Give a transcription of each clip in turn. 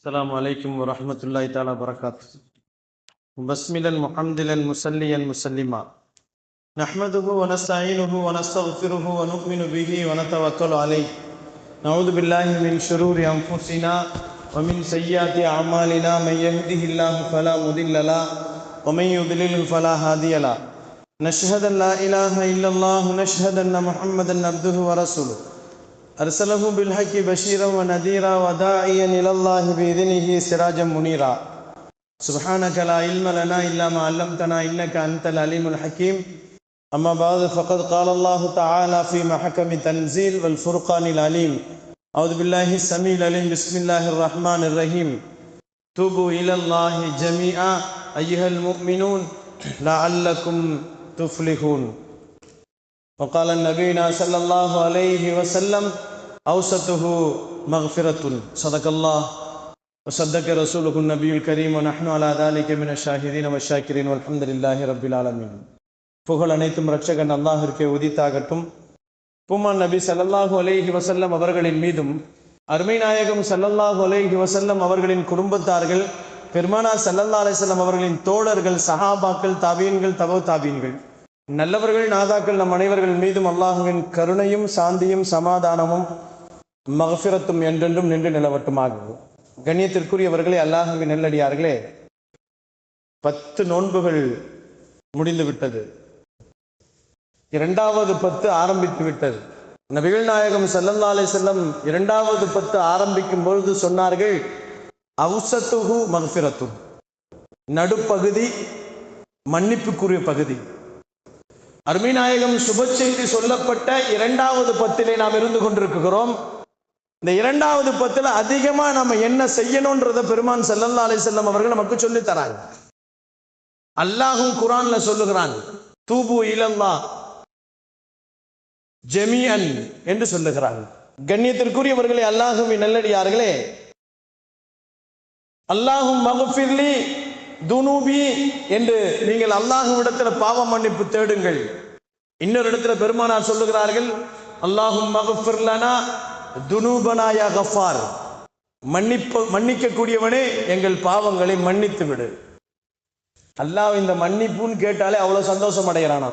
السلام عليكم ورحمة الله تعالى وبركاته. بسملا محمدلا مسليا مسلما نحمده ونستعينه ونستغفره ونؤمن به ونتوكل عليه. نعوذ بالله من شرور أنفسنا ومن سيئات أعمالنا. من يهده الله فلا مضل له ومن يضلل فلا هادي له. نشهد أن لا إله إلا الله نشهد أن محمدا عبده ورسوله أرسله بالحق بشيرا ونذيرا وداعيا إلى الله بإذنه سراجا منيرا. سبحانك لا علم لنا إلا ما علمتنا إنك أنت العليم الحكيم. أما بعد فقد قال الله تعالى في محكم التنزيل والفرقان العليم. أعوذ بالله السميع العليم. بسم الله الرحمن الرحيم. توبوا إلى الله جميعا أيها المؤمنون لعلكم تفلحون. وقال النبي صلى الله عليه وسلم أوسطه مغفرة. صدق الله وصدق رسوله النبي الكريم ونحن على ذلك من الشاهدين والشاكرين والحمد لله رب العالمين. புகழ் அனைத்தும் இரட்சகன் அல்லாஹ்விற்கே உரித்தாகட்டும். பூமான் நபி ஸல்லல்லாஹு அலைஹி வஸல்லம் அவர்களின் மீதும் அருமை நாயகம் ஸல்லல்லாஹு அலைஹி வஸல்லம் அவர்களின் குடும்பத்தார்கள், பெருமானார் ஸல்லல்லாஹு அலைஹி வஸல்லம் அவர்களின் தோழர்கள், சஹாபாக்கள், தாபீன்கள், தபவு தாபீன்கள், நல்லவர்கள், நாதாக்கள் நம் அனைவர்கள் மீதும் அல்லாஹுவின் கருணையும் சாந்தியும் சமாதானமும் மகஃபிரத்தும் என்றென்றும் நின்று நிலவட்டுமாக. கண்ணியத்திற்குரியவர்களே, அல்லாஹுவின் நல்லடியார்களே, 10 நோன்புகள் முடிந்து விட்டது. 2வது 10 ஆரம்பித்து விட்டது. நபிகள் நாயகம் ஸல்லல்லாஹு அலைஹி வஸல்லம் 2வது 10 ஆரம்பிக்கும் பொழுது சொன்னார்கள், அவ்சத்துஹு மக்ஃபிரத்து, நடுப்பகுதி மன்னிப்புக்குரிய பகுதி. அருமை நாயகம் சுப செய்தி சொல்லப்பட்ட 2வது 10 நாம் இருந்து கொண்டிருக்கிறோம். இந்த 2வது 10 அதிகமா நம்ம என்ன செய்யணும்ன்றத பெருமான் ஸல்லல்லாஹு அலைஹி வஸல்லம் அவர்கள் நமக்கு சொல்லி தராங்க. அல்லாஹும் குர்ஆன்ல சொல்லுகிறான், தூபு இலல்லாஹ் ஜமீஅன் என்று சொல்லுகிறாங்க. கண்ணியத்திற்குரியவர்களே, அல்லாஹுவின் நல்லடியார்களே, அல்லாஹும் மக்ஃபிர்லி துனூபி என்று நீங்கள் அல்லாஹ்விடத்தில் பாவ மன்னிப்பு தேடுங்கள். இன்னொரு இடத்துல பெருமானார் சொல்லுகிறார்கள், அல்லாஹும் மக்ஃபிர் லனா துனூபனா யா கஃபார், மன்னிக்க கூடியவனே எங்கள் பாவங்களை மன்னித்து விடு. அல்லாஹ் இந்த மன்னிப்புன்னு கேட்டாலே அவ்வளவு சந்தோஷம் அடைகிறானா.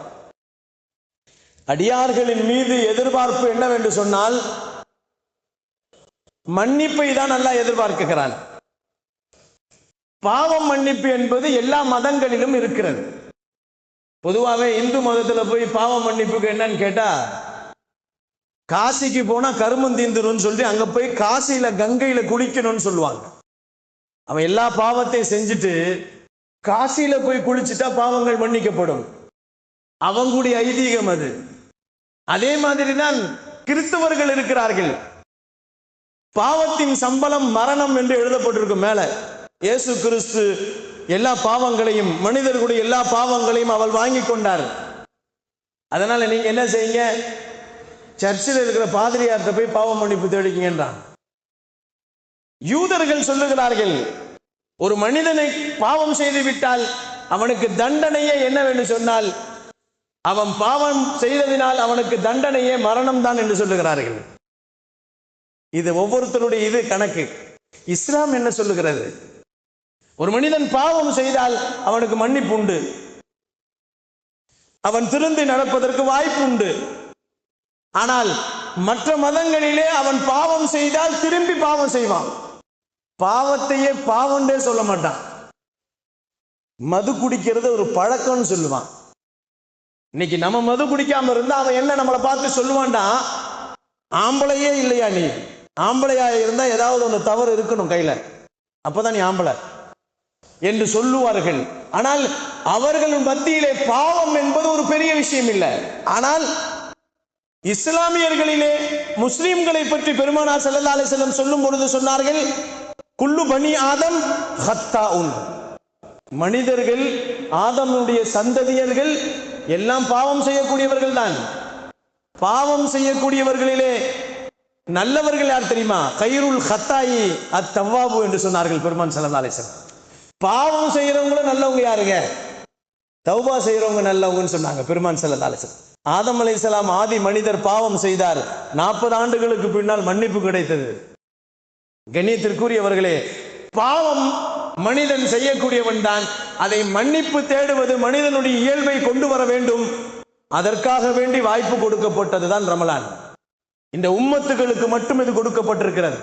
அடியார்களின் மீது எதிர்பார்ப்பு என்னவென்று சொன்னால் மன்னிப்பை தான் அல்லாஹ் எதிர்பார்க்கிறான். பாவம் மன்னிப்பு என்பது எல்லா மதங்களிலும் இருக்கிறது. பொதுவாகவே இந்து மதத்துல போய் பாவ மன்னிப்புக்கு என்னன்னு கேட்டா, காசிக்கு போனா கருமம் தீந்துரும் சொல்லி அங்க போய் காசியில கங்கையில குளிக்கணும்னு சொல்லுவாங்க. அவன் எல்லா பாவத்தையும் செஞ்சுட்டு காசியில போய் குளிச்சுட்டா பாவங்கள் மன்னிக்கப்படும். அவங்களுடைய ஐதீகம் அது. அதே மாதிரிதான் கிறிஸ்தவர்கள் இருக்கிறார்கள். பாவத்தின் சம்பளம் மரணம் என்று எழுதப்பட்டிருக்கும் மேல. இயேசு கிறிஸ்து எல்லா பாவங்களையும், மனிதர்களுடைய எல்லா பாவங்களையும் அவள் வாங்கி கொண்டார். அதனால நீங்க என்ன செய்யுங்க, சர்ச்சில் இருக்கிற பாதிரியார்கிட்ட போய் பாவ மன்னிப்பு தேடிக்கின்றான். யூதர்கள் சொல்லுகிறார்கள், ஒரு மனிதனை பாவம் செய்து விட்டால் அவனுக்கு தண்டனையே என்னவென்று சொன்னால், அவன் பாவம் செய்ததினால் அவனுக்கு தண்டனையே மரணம் தான் என்று சொல்லுகிறார்கள். இது ஒவ்வொருத்தருடைய இது கணக்கு. இஸ்லாம் என்ன சொல்லுகிறது? ஒரு மனிதன் பாவம் செய்தால் அவனுக்கு மன்னிப்பு உண்டு, அவன் திருந்தி நடப்பதற்கு வாய்ப்பு உண்டு. ஆனால் மற்ற மதங்களிலே அவன் பாவம் செய்தால் திரும்பி பாவம் செய்வான். பாவத்தையே பாவம்னே சொல்ல மாட்டான். மது குடிக்கிறது ஒரு பழக்கம்னு சொல்லுவான். இன்னைக்கு நம்ம மது குடிக்காம இருந்தா அவன் என்ன நம்மளை பார்த்து சொல்லுவான்டா, ஆம்பளையே இல்லையா நீ, ஆம்பளையா இருந்தா ஏதாவது ஒன்று தவறு இருக்கணும் கையில, அப்பதான் நீ ஆம்பளை என்று சொல்லுவார்கள். ஆனால் அவர்களின் மத்தியிலே பாவம் என்பது ஒரு பெரிய விஷயம் இல்லை. ஆனால் இஸ்லாமியர்களிலே முஸ்லிம்களை பற்றி பெருமானார் ஸல்லல்லாஹு அலைஹி வஸல்லம் சொல்லும் பொழுது சொன்னார்கள், குல்லு பனி ஆதம் ஹத்தாஉன், மனிதர்கள், ஆதமுடைய சந்ததியர்கள் எல்லாம் பாவம் செய்யக்கூடியவர்கள் தான். பாவம் செய்யக்கூடியவர்களிலே நல்லவர்கள் யார் தெரியுமா? கைருல் ஹத்தாயி அத்தவ்வாபு என்று சொன்னார்கள் பெருமான் ஸல்லல்லாஹு அலைஹி வஸல்லம். பாவம் செய்யறவங்களும் நல்லவங்க யாருங்க? தௌபா செய்யறவங்க நல்லவங்கன்னு சொன்னாங்க பெருமான் ஸல்லல்லாஹு அலைஹி வஸல்லம். ஆதம் அலைஹிஸ்ஸலாம் ஆதி மனிதர் பாவம் செய்தார். 40 ஆண்டுகளுக்கு பின்னால் மன்னிப்பு கிடைத்தது. கண்ணியத்திற்குரியவர்களே, பாவம் மனிதன் செய்யக்கூடியவன் தான். அதை மன்னிப்பு தேடுவது மனிதனுடைய இயல்பை கொண்டு வர வேண்டும். அதற்காக வேண்டி வாய்ப்பு கொடுக்கப்பட்டதுதான் ரமலான். இந்த உம்மத்துகளுக்கு மட்டும் இது கொடுக்கப்பட்டிருக்கிறது,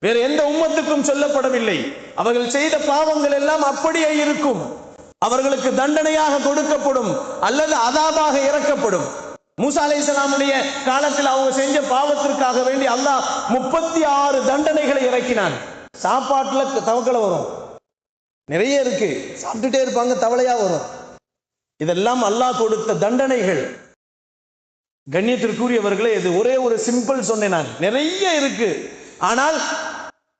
வேற எந்த உம்மத்துக்கும் சொல்லப்படவில்லை. அவர்கள் செய்த பாவங்கள் எல்லாம் அப்படியே இருக்கும், அவர்களுக்கு தண்டனையாக கொடுக்கப்படும் அல்லது அதாபாக இறக்கப்படும். மூசா அலைஹிஸ்ஸலாமுடைய காலத்தில் அவங்க செஞ்ச பாவத்திற்காக வேண்டி அல்லாஹ் 36 தண்டனைகளை இறக்கினான். சாப்பாட்டுல தவக்கலை வரும், நிறைய இருக்கு, சாப்பிட்டுட்டே இருப்பாங்க, தவளையா வரும். இதெல்லாம் அல்லாஹ் கொடுத்த தண்டனைகள். கண்ணியத்திற்குரியவர்களே, இது ஒரே ஒரு சிம்பிள் சொன்னேன் நான், நிறைய இருக்கு. ஆனால்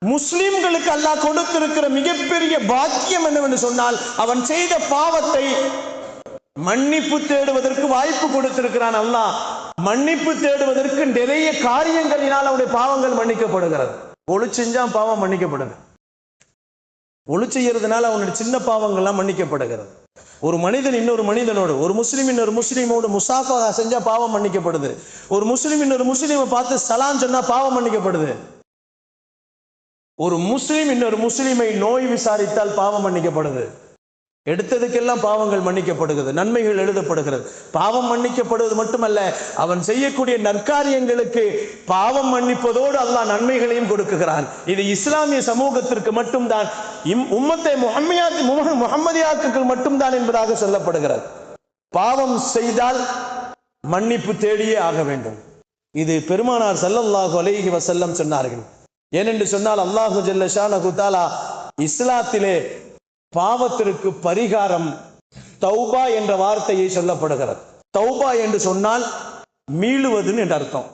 முஸ்லிம்களுக்கு அல்லாஹ் கொடுத்திருக்கிற மிகப்பெரிய பாக்கியம் என்னவென்று சொன்னால், அவன் செய்த பாவத்தை மன்னிப்பு தேடுவதற்கு வாய்ப்பு கொடுத்திருக்கிறான். அல்லாஹ் மன்னிப்பு தேடுவதற்கு நிறைய காரியங்களினால் அவனுடைய பாவங்கள் மன்னிக்கப்படுகிறது. ஒளி செஞ்சா பாவம் மன்னிக்கப்படுது, ஒளி செய்யறதுனால அவனுடைய சின்ன பாவங்கள்லாம் மன்னிக்கப்படுகிறது. ஒரு மனிதன் இன்னொரு மனிதனோடு, ஒரு முஸ்லிம் இன்னொரு முஸ்லீமோடு முசாஃபா செஞ்சா பாவம் மன்னிக்கப்படுது. ஒரு முஸ்லிம் இன்னொரு முஸ்லீமை பார்த்து சலாம் சொன்னா பாவம் மன்னிக்கப்படுது. ஒரு முஸ்லிம் இன்னொரு முஸ்லிமை நோய் விசாரித்தால் பாவம் மன்னிக்கப்படுது. எடுத்ததுக்கெல்லாம் பாவங்கள் மன்னிக்கப்படுகிறது, நன்மைகள் எழுதப்படுகிறது. பாவம் மன்னிக்கப்படுவது மட்டுமல்ல, அவன் செய்யக்கூடிய நற்காரியங்களுக்கு பாவம் மன்னிப்பதோடு அல்லாஹ் நன்மைகளையும் கொடுக்குகிறான். இது இஸ்லாமிய சமூகத்திற்கு மட்டும்தான், உம்மத்தை முஹம்மதியாக்கள் மட்டும்தான் என்பதாக சொல்லப்படுகிறது. பாவம் செய்தால் மன்னிப்பு தேடியே ஆக வேண்டும். இது பெருமானார் ஸல்லல்லாஹு அலைஹி வஸல்லம் சொன்னார்கள். ஏனென்று சொன்னால், அல்லாஹு ஜல்ல ஷானஹு தஆலா இஸ்லாத்திலே பாவத்திற்கு பரிகாரம் தௌபா என்ற வார்த்தையை சொல்லப்படுகிறது. தௌபா என்று சொன்னால் மீளுவது என்று அர்த்தம்.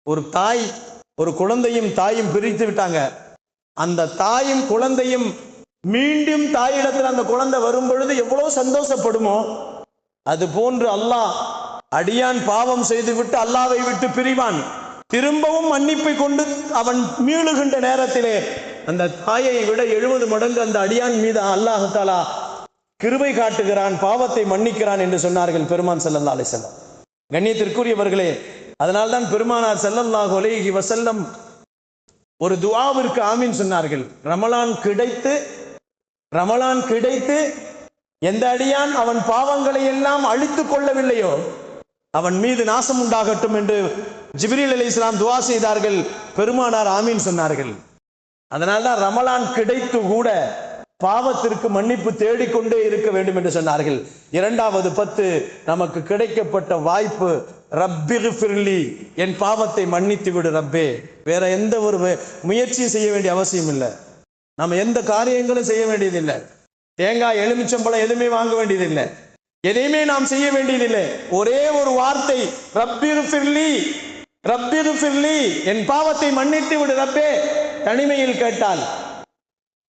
ஒரு தாய் ஒரு குழந்தையும் தாயும் பிரித்து விட்டாங்க, அந்த தாயும் குழந்தையும் மீண்டும் தாயிடத்தில் அந்த குழந்தை வரும் பொழுது எவ்வளவு சந்தோஷப்படுமோ, அது போன்று அல்லாஹ் அடியான் பாவம் செய்துவிட்டு அல்லாஹ்வை விட்டு பிரிவான். திரும்பவும் மன்னிப்பை கொண்டு அவன் மீளுகின்ற நேரத்திலே அந்த தாயை விட 70 மடங்கு அந்த அடியான் மீது அல்லாஹ் தஆலா கிருபை காட்டுகிறான், பாவத்தை மன்னிக்கிறான் என்று சொன்னார்கள் பெருமான் ஸல்லல்லாஹு அலைஹி வஸல்லம். கண்ணியத்திற்குரியவர்களே, அதனால்தான் பெருமானார் ஸல்லல்லாஹு அலைஹி வஸல்லம் ஒரு துஆவிற்கு ஆமீன் சொன்னார்கள். ரமலான் கிடைத்து எந்த அடியான் அவன் பாவங்களை எல்லாம் அழித்துக் கொள்ளவில்லையோ அவன் மீது நாசம் உண்டாகட்டும் என்று ஜிப்ரீல் அலைஹிஸ்ஸலாம் துஆ செய்தார்கள். பெருமானார் ஆமீன் சொன்னார்கள். அதனால்தான் ரமலான் கிடைத்து கூட பாவத்திற்கு மன்னிப்பு தேடிக்கொண்டே இருக்க வேண்டும் என்று சொன்னார்கள். 2வது 10 நமக்கு கிடைக்கப்பட்ட வாய்ப்பு, ரப்பிக்ஃபிர்லி, என் பாவத்தை மன்னித்து விடு ரப்பே. வேற எந்த ஒரு முயற்சியும் செய்ய வேண்டிய அவசியம் இல்லை, நம்ம எந்த காரியங்களும் செய்ய வேண்டியதில்லை. தேங்காய் எலுமிச்சம்பழம் எதுவுமே வாங்க வேண்டியதில்லை, எதையுமே நாம் செய்ய வேண்டியதில்லை. ஒரே ஒரு வார்த்தை, ரப்பிக்ஃபிர்லி, ரப்பிக்ஃபிர்லி, என் பாவத்தை மன்னித்து விடு ரப்பே. தனிமையில் கேட்டால்,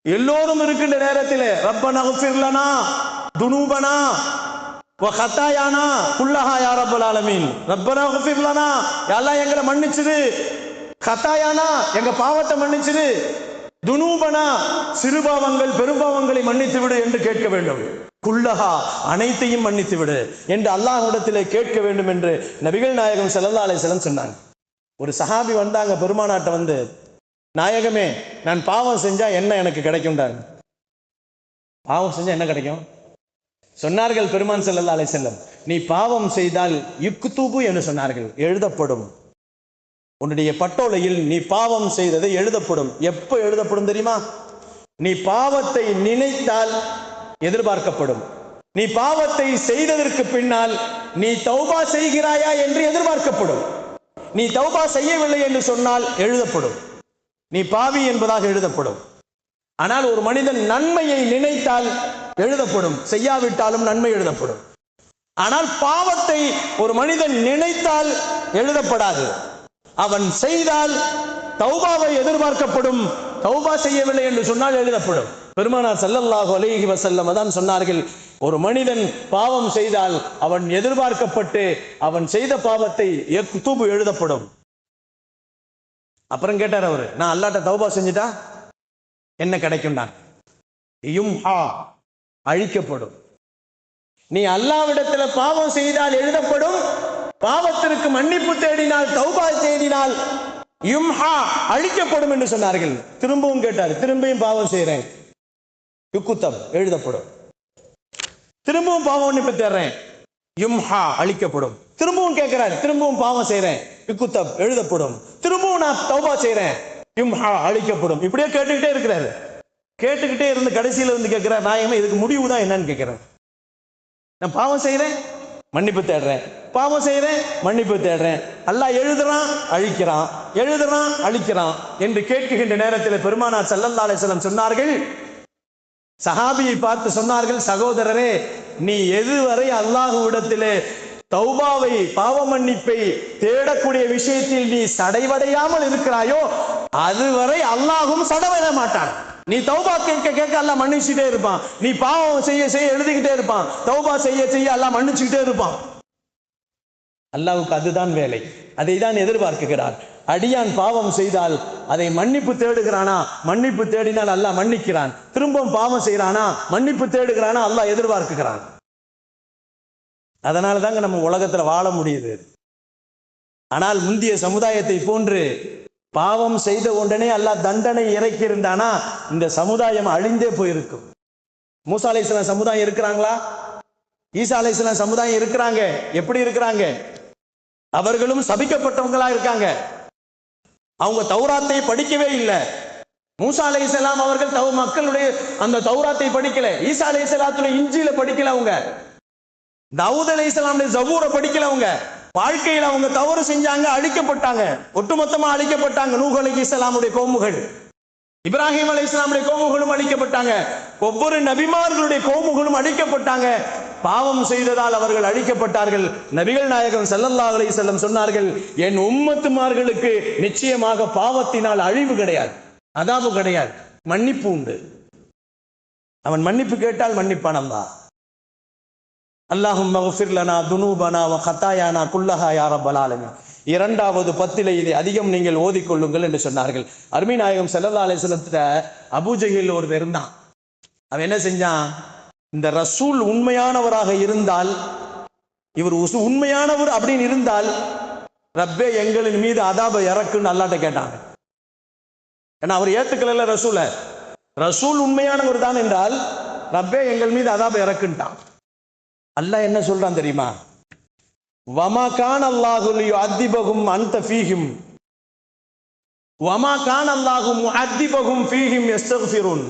எல்லோரும் இருக்கின்ற நேரத்தில் ரப்பனா இக்ஃபிர் லனா துனூபனா வ ஹதாயானா குல்லஹா யா ரப்பல் ஆலமீன், ரப்பனா இக்ஃபிர் லனா, யா அல்லாஹ் எங்களை மன்னிச்சிடு, ஹதாயானா எங்க பாவத்தை மன்னிச்சிடு, துனூபனா சிறு பாவங்கள் பெரும்பாவங்களை மன்னித்து விடு என்று கேட்க வேண்டும். குல்லஹா அனைத்தையும் மன்னித்து விடு என்று அல்லாஹ்விடத்திலே கேட்க வேண்டும் என்று நபிகள் நாயகம் ஸல்லல்லாஹு அலைஹி வஸல்லம் சொன்னாங்க. ஒரு சஹாபி வந்தாங்க பெருமானாட்ட வந்து, நாயகமே, நான் பாவம் செஞ்சா என்ன எனக்கு கிடைக்கும்டாங்க. பாவம் செஞ்சா என்ன கிடைக்கும் சொன்னார்கள் பெருமான் ஸல்லல்லாஹு அலைஹி வஸல்லம். நீ பாவம் செய்தால் யுக்துபு என்று சொன்னார்கள், எழுதப்படும். உன்னுடைய பட்டோலையில் நீ பாவம் செய்தது எழுதப்படும். எப்போ எழுதப்படும் தெரியுமா? நீ பாவத்தை நினைத்தால் எதிர்பார்க்கப்படும். நீ பாவத்தை செய்ததற்கு பின்னால் நீ தௌபா செய்கிறாயா என்று எதிர்பார்க்கப்படும். நீ தௌபா செய்யவில்லை என்று சொன்னால் எழுதப்படும், நீ பாவி என்பதாக எழுதப்படும். ஆனால் ஒரு மனிதன் நன்மையை நினைத்தால் எழுதப்படும், செய்யாவிட்டாலும் நன்மை எழுதப்படும். ஆனால் பாவத்தை ஒரு மனிதன் நினைத்தால் எழுதப்படாது. அவன் செய்தால் தௌபாவை எதிர்பார்க்கப்படும், தௌபா செய்யவில்லை என்று சொன்னால் எழுதப்படும். பெருமானார் ஸல்லல்லாஹு அலைஹி வஸல்லம் தான் சொன்னார்கள், ஒரு மனிதன் பாவம் செய்தால் அவன் எதிர்பார்க்கப்பட்டு அவன் செய்த பாவத்தை யக்துபு எழுதப்படும். அப்புறம் கேட்டார் அவரு, நான் அல்லாஹ்ட்ட தௌபா செஞ்சுட்டா என்ன கிடைக்கும்? யும்ஹா, அழிக்கப்படும். நீ அல்லாஹ்விடத்துல பாவம் செய்தால் எழுதப்படும், பாவத்திற்கு மன்னிப்பு தேடினால் தௌபா தேடினால் யும்ஹா அழிக்கப்படும் என்று சொன்னார்கள். திரும்பவும் கேட்டார், திரும்பியும் பாவம் செய்யறேன், யுக்குத்தம் எழுதப்படும். திரும்பவும் பாவம் மன்னிப்பு தேடுறேன், யும்ஹா அழிக்கப்படும். திரும்பவும் கேட்கிறார், திரும்பவும் பாவம் செய்யறேன், யுக்குத்தம் எழுதப்படும். திரும்பவும் நான் தௌபா செய்யறேன், யும்ஹா அழிக்கப்படும். இப்படியே கேட்டுக்கிட்டே இருக்கிறாரு. கேட்டுக்கிட்டே இருந்து கடைசியில வந்து கேட்கிறார், நாயகமே இதுக்கு முடிவு தான் என்னன்னு கேட்கிறேன். நான் பாவம் செய்யறேன், மன்னிப்பு தேடுறேன், பாவம் செய்யறேன், மன்னிப்பு தேடுறேன். அல்லாஹ் எழுதுறான் அழிக்கிறான், எழுதுறான் அழிக்கிறான் என்று கேட்கின்ற நேரத்தில் பெருமானார் ஸல்லல்லாஹு அலைஹி வஸல்லம் சொன்னார்கள், சஹாபியை பார்த்து சொன்னார்கள், சகோதரரே, நீ எதுவரை அல்லாஹ்விடத்திலே தௌபாவை பாவ மன்னிப்பை தேடக்கூடிய விஷயத்தில் நீ சடைவடையாமல் இருக்கிறாயோ அதுவரை அல்லாஹும் சடவிட மாட்டான். நீ தௌபா கேட்க கேட்க அல்லாஹ் மன்னிச்சுட்டே இருப்பான். நீ பாவம் செய்ய செய்ய எழுதிக்கிட்டே இருப்பான். தௌபா செய்ய செய்ய அல்லாஹ் மன்னிச்சுக்கிட்டே இருப்பான். அல்லாஹ்வுக்கு அதுதான் வேலை, அதை தான் எதிர்பார்க்கிறார். அடியான் பாவம் செய்தால் அதை மன்னிப்பு தேடுகிறானா, மன்னிப்பு தேடினால் அல்லாஹ் மன்னிக்கிறான். திரும்பவும் பாவம் செய்யறானா, மன்னிப்பு தேடுகிறானா, அல்லாஹ் எதிர்பார்க்கிறான். அதனால தாங்க நம்ம உலகத்துல வாழ முடியுது. ஆனால் முந்தைய சமுதாயத்தை போன்று பாவம் செய்த உடனே அல்லாஹ் தண்டனை இறக்கி இருந்தானா இந்த சமுதாயம் அழிந்தே போயிருக்கும். மூசா அலைஹிஸ்ஸலாம் சமுதாயம் இருக்கிறாங்களா? ஈசா அலைஹிஸ்ஸலாம் சமுதாயம் இருக்கிறாங்க. எப்படி இருக்கிறாங்க? அவர்களும் சபிக்கப்பட்டவங்களா இருக்காங்க. அவங்க தௌராத்தை படிக்கவே இல்லை. மூசா அலைஹிஸ்ஸலாம் அவர்கள் மக்களுடைய அந்த தௌராத்தை படிக்கல. ஈசா அலைஹிஸ்ஸலாத்துடைய இஞ்சில படிக்கல. அவங்க தாவூத் அலைஹிஸ்ஸலாமுடைய ஜபூரை படிக்கல. அவங்க வாழ்க்கையில் அவங்க தவறு செஞ்சாங்க, அழிக்கப்பட்டாங்க, ஒட்டுமொத்தமா அழிக்கப்பட்டாங்க. நூஹ் அலைஹிஸ்ஸலாமுடைய கோமுகள், இப்ராஹிம் அலைஹிஸ்ஸலாமுடைய கோமுகளும் அழிக்கப்பட்டாங்க. ஒவ்வொரு நபிமார்களுடைய கோமுகளும் அழிக்கப்பட்டாங்க. பாவம் செய்ததால் அவர்கள் அழிக்கப்பட்டார்கள். நபிகள் நாயகம் ஸல்லல்லாஹு அலைஹி வஸல்லம் சொன்னார்கள், என் உம்மத்துமார்களுக்கு நிச்சயமாக பாவத்தினால் அழிவு கிடையாது, அதாபு கிடையாது, மன்னிப்பு உண்டு. அவன் மன்னிப்பு கேட்டால் மன்னிப்பான் அல்லாஹ். அல்லாஹும்ம ஃபிர் லனா துனூபனா வ கதாயானா குல்லஹா யா ரப்பல் ஆலமீன். இரண்டாவது பத்திலே இதை அதிகம் நீங்கள் ஓதிக்கொள்ளுங்கள் என்று சொன்னார்கள். அருமை நாயகம் ஸல்லல்லாஹு அலைஹி வஸல்லத்துல அபூஜஹில் ஒரு இருந்தான். அவன் என்ன செஞ்சான்? இந்த ரசூல் உண்மையானவராக இருந்தால், இவர் உண்மையானவர் அப்படின்னு இருந்தால், ரப்பே எங்களின் மீது அதாபை இறக்குன்னு அல்லாஹ்ட்ட கேட்டாங்க. ஏன்னா அவர் ஏத்துக்கல ரசூல. ரசூல் உண்மையானவர் தான் என்றால் ரப்பே எங்கள் மீது அதாபை இறக்குன்ட்டான். அல்லாஹ் என்ன சொல்றான் தெரியுமா? வமா கான அல்லாஹு லியுஅதிபஹும் அன்த ஃபீஹிம் வமா கான அல்லாஹு முஅதிபஹும் ஃபீஹிம் யஸ்தக்ஃபிரூன்.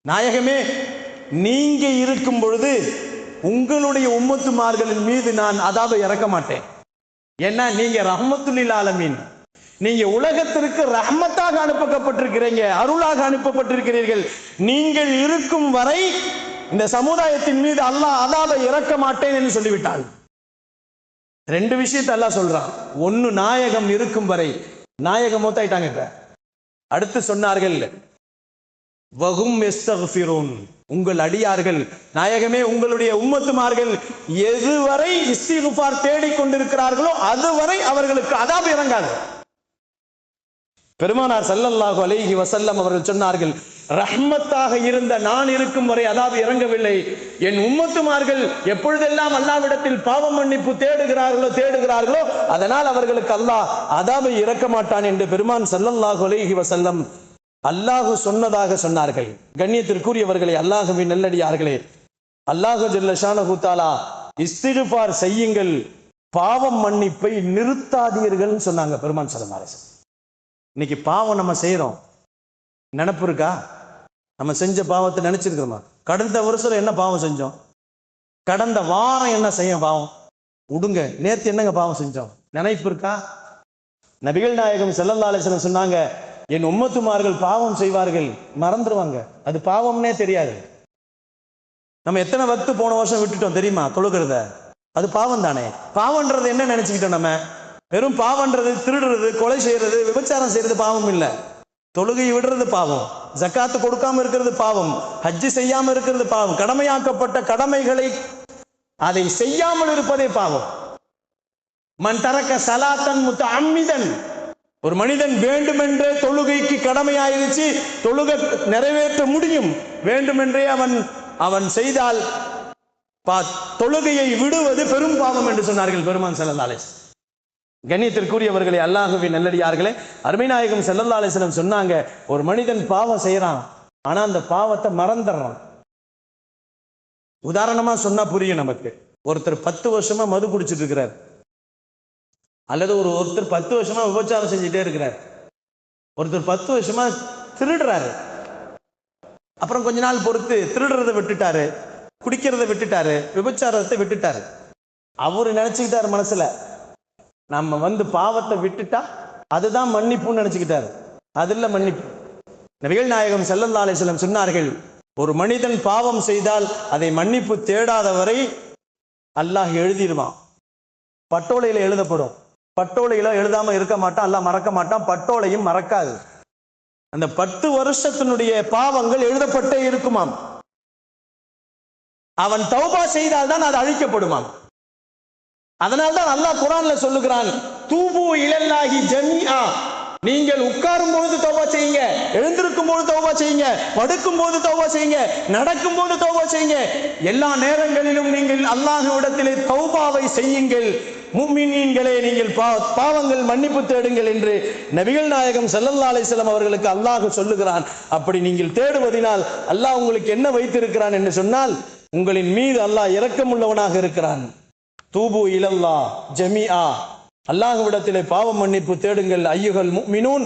நாயகமே, நீங்க இருக்கும் பொழுது உங்களுடைய உம்மத்துமார்களின் மீது நான் அதாபை இறக்க மாட்டேன். ஏன்னா நீங்க ரஹ்மத்துல் லில் ஆலமீன், நீங்க உலகத்திற்கு ரஹ்மத்தாக அனுப்பப்பட்டிருக்கிறீங்க, அருளாக அனுப்பப்பட்டிருக்கிறீர்கள். நீங்கள் இருக்கும் வரை இந்த சமுதாயத்தின் மீது அல்லாஹ் அதாபை இறக்க மாட்டேன் என்று சொல்லிவிட்டாள். ரெண்டு விஷயத்தை அல்லாஹ் சொல்றான். ஒன்னு, நாயகம் இருக்கும் வரை. நாயகம் மூத்தாயிட்டாங்க. இப்ப அடுத்து சொன்னார்கள், வஹும் யஸ்தக்ஃபிரூன், உங்கள் அடியார்கள் நாயகமே உங்களுடைய உம்மத்துமார்கள் எதுவரை இஸ்திக்ஃபார் தேடிக் கொண்டிருக்கிறார்களோ அதுவரை அவர்களுக்கு அதாபு இறங்காது. பெருமானார் ஸல்லல்லாஹு அலைஹி வஸல்லம் அவர்கள் சொன்னார்கள், ரஹ்மத்தாக இருந்த நான் இருக்கும் வரை அதாபு இறங்கவில்லை. என் உம்மத்துமார்கள் எப்பொழுதெல்லாம் அல்லாஹ்விடத்தில் பாவ மன்னிப்பு தேடுகிறார்களோ அதனால் அவர்களுக்கு அல்லாஹ் அதாபை இறக்க மாட்டான் என்று பெருமான் ஸல்லல்லாஹு அலைஹி வஸல்லம் அல்லாஹ் சொன்னதாக சொன்னார்கள். கண்ணியத்திற்குரியவர்களே, அல்லாஹ்வின் நல்லடியார்களே, அல்லாஹ் ஜல்ல ஷானஹு தஆலா இஸ்திக்ஃபார் செய்யுங்கள், பாவம் மன்னிப்பை நிறுத்தாதீர்கள் சொன்னாங்க பெருமான் ஸல்லல்லாஹு அலைஹி வஸல்லம். இன்னைக்கு பாவம் நம்ம செய்யறோம், நினப்பு இருக்கா? நம்ம செஞ்ச பாவத்தை நினைச்சிருக்கிறோமா? கடந்த வருஷம் என்ன பாவம் செஞ்சோம்? கடந்த வாரம் என்ன செய்ய பாவம்? விடுங்க, நேத்து என்னங்க பாவம் செஞ்சோம்? நினைப்பு இருக்கா? நபிகள் நாயகம் ஸல்லல்லாஹு அலைஹி வஸல்லம் சொன்னாங்க, என் உம்மத்துமார்கள் பாவம் செய்வார்கள், மறந்துடுவாங்க, அது பாவம்னே தெரியாது. நம்ம எத்தனை வக்து போன வருஷம் விட்டுட்டோம் தெரியுமா? தொழுகிறத, அது பாவம் தானே. பாவம்ன்றது என்ன நினைச்சுக்கிட்டோம் நம்ம? வெறும் பாவம்ன்றது திருடுறது, கொலை செய்யறது, விபச்சாரம் செய்யறது பாவம் இல்லை. தொழுகை விடுறது பாவம், ஜக்காத்து கொடுக்காம இருக்கிறது பாவம், ஹஜ்ஜி செய்யாம இருக்கிறது பாவம், கடமையாக்கப்பட்ட கடமைகளை அதை செய்யாமல் இருப்பதே பாவம். மன் தரக்க சலாத்தன் முத்தஅம்மிதன், ஒரு மனிதன் வேண்டுமென்றே தொழுகைக்கு கடமையாயிருச்சு, தொழுகை நிறைவேற்ற முடியும், வேண்டுமென்றே அவன் செய்தால் தொழுகையை விடுவது பெரும் பாவம் என்று சொன்னார்கள் பெருமான் ஸல்லல்லாஹு அலைஹி வஸல்லம். கண்ணியத்திற்குரியவர்களே, அல்லாஹ்வின் நல்லடியார்களே, அருமைநாயகம் ஸல்லல்லாஹு அலைஹி வஸல்லம் சொன்னாங்க, ஒரு மனிதன் பாவம் செய்யறான், ஆனா அந்த பாவத்தை மறந்துடுறான். உதாரணமா சொன்னா புரியும் நமக்கு. ஒருத்தர் 10 வருஷமா மது குடிச்சிட்டு இருக்கிறார், அல்லது ஒருத்தர் 10 வருஷமா விபச்சாரம் செஞ்சுட்டே இருக்கிறார், ஒருத்தர் 10 வருஷமா திருடுறாரு, அப்புறம் கொஞ்ச நாள் பொறுத்து திருடுறதை விட்டுட்டாரு, குடிக்கிறத விட்டுட்டாரு, விபச்சாரத்தை விட்டுட்டாரு. அவரு நினைச்சுக்கிட்டாரு மனசுல, நம்ம பாவத்தை விட்டுட்டா அதுதான் மன்னிப்புன்னு நினைச்சுக்கிட்டாரு. அது இல்ல மன்னிப்பு. நபிகள் நாயகம் ஸல்லல்லாஹு அலைஹி வஸல்லம் சொன்னார்கள், ஒரு மனிதன் பாவம் செய்தால் அதை மன்னிப்பு தேடாத வரை அல்லாஹ் எழுதிடுவான். பட்டோலையில எழுதப்படும். பட்டோலையில எழுதாம இருக்க மாட்டான், அல்லாஹ் மறக்க மாட்டான், பட்டோலையும் மறக்காது. அந்த 10 வருஷத்தினுடைய பாவங்கள் எழுதப்பட்டே இருக்குமாம். அவன் தௌபா செய்தால் தான் அது அழிக்கப்படுமாம். அதனால்தான் அல்லாஹ் குர்ஆன்ல சொல்லுகிறான், தூபு இலல்லாஹி ஜமீஆ. நீங்கள் உட்காரும் பொழுது தௌபா செய்யுங்க, எழுந்திருக்கும் போது தௌபா செய்யுங்க, படுக்கும் போது தௌபா செய்யுங்க, நடக்கும் போது தௌபா செய்யுங்க. எல்லா நேரங்களிலும் நீங்கள் அல்லாஹ்விடத்திலே தௌபாவை செய்யுங்கள். முஃமினீன்களே, நீங்கள் பாவங்கள் மன்னிப்பு தேடுங்கள் என்று நபிகள் நாயகம் ஸல்லல்லாஹு அலைஹி வஸல்லம் அவர்களுக்கு அல்லாஹ் சொல்லுகிறான். அப்படி நீங்கள் தேடுவதினால் அல்லாஹ் உங்களுக்கு என்ன வைத்திருக்கிறான் என்று சொன்னால், உங்களின் மீது அல்லாஹ் இரக்கமுள்ளவனாக இருக்கிறான். தூபு இலல்லாஹ் ஜமீஆ. அல்லாஹ்விடத்திலே பாவ மன்னிப்பு தேடுங்கள். ஐயுகல் முஃமினூன்,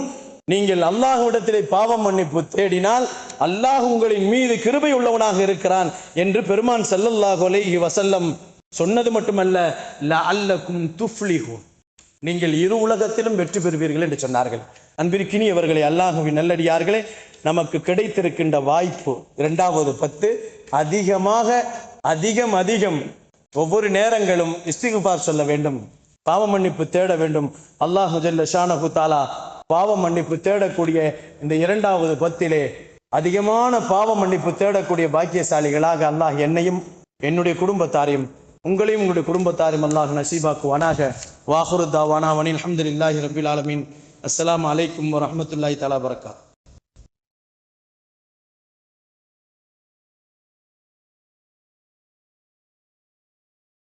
நீங்கள் அல்லாஹ்விடத்திலே பாவ மன்னிப்பு தேடினால் அல்லாஹ் உங்களின் மீது கிருபை உள்ளவனாக இருக்கிறான் என்று பெருமான் ஸல்லல்லாஹு அலைஹி வஸல்லம் சொன்னது மட்டுமல்ல, லஅல்லகும் துஃப்லிஹூன், நீங்கள் இரு உலகத்திலும் வெற்றி பெறுவீர்கள் என்று சொன்னார்கள். அன்பிற்கினியவர்களே, அல்லாஹ்வின் நல்லடியார்களே, நமக்கு கிடைத்திருக்கின்ற வாய்ப்பு 2வது 10 அதிகம் ஒவ்வொரு நேரங்களும் இஸ்திக்ஃபார் சொல்ல வேண்டும், பாவ மன்னிப்பு தேட வேண்டும். அல்லாஹ் ஜல்ல ஷானஹு தஆலா பாவ மன்னிப்பு தேடக்கூடிய இந்த 2வது 10 அதிகமான பாவ மன்னிப்பு தேடக்கூடிய பாக்கியசாலிகளாக அல்லாஹ் என்னையும் என்னுடைய குடும்பத்தாரையும் உங்களையும் உங்களுடைய குடும்பத்தாரையும் அல்லாஹ் நசீபாக்குவானாக. வாஹிரு தாவானா அனில் ஹம்துலில்லாஹி ரப்பில் ஆலமீன். அஸ்ஸலாமு அலைக்கும் வரஹ்மத்துல்லாஹி தஆலா வபரகாத்துஹு.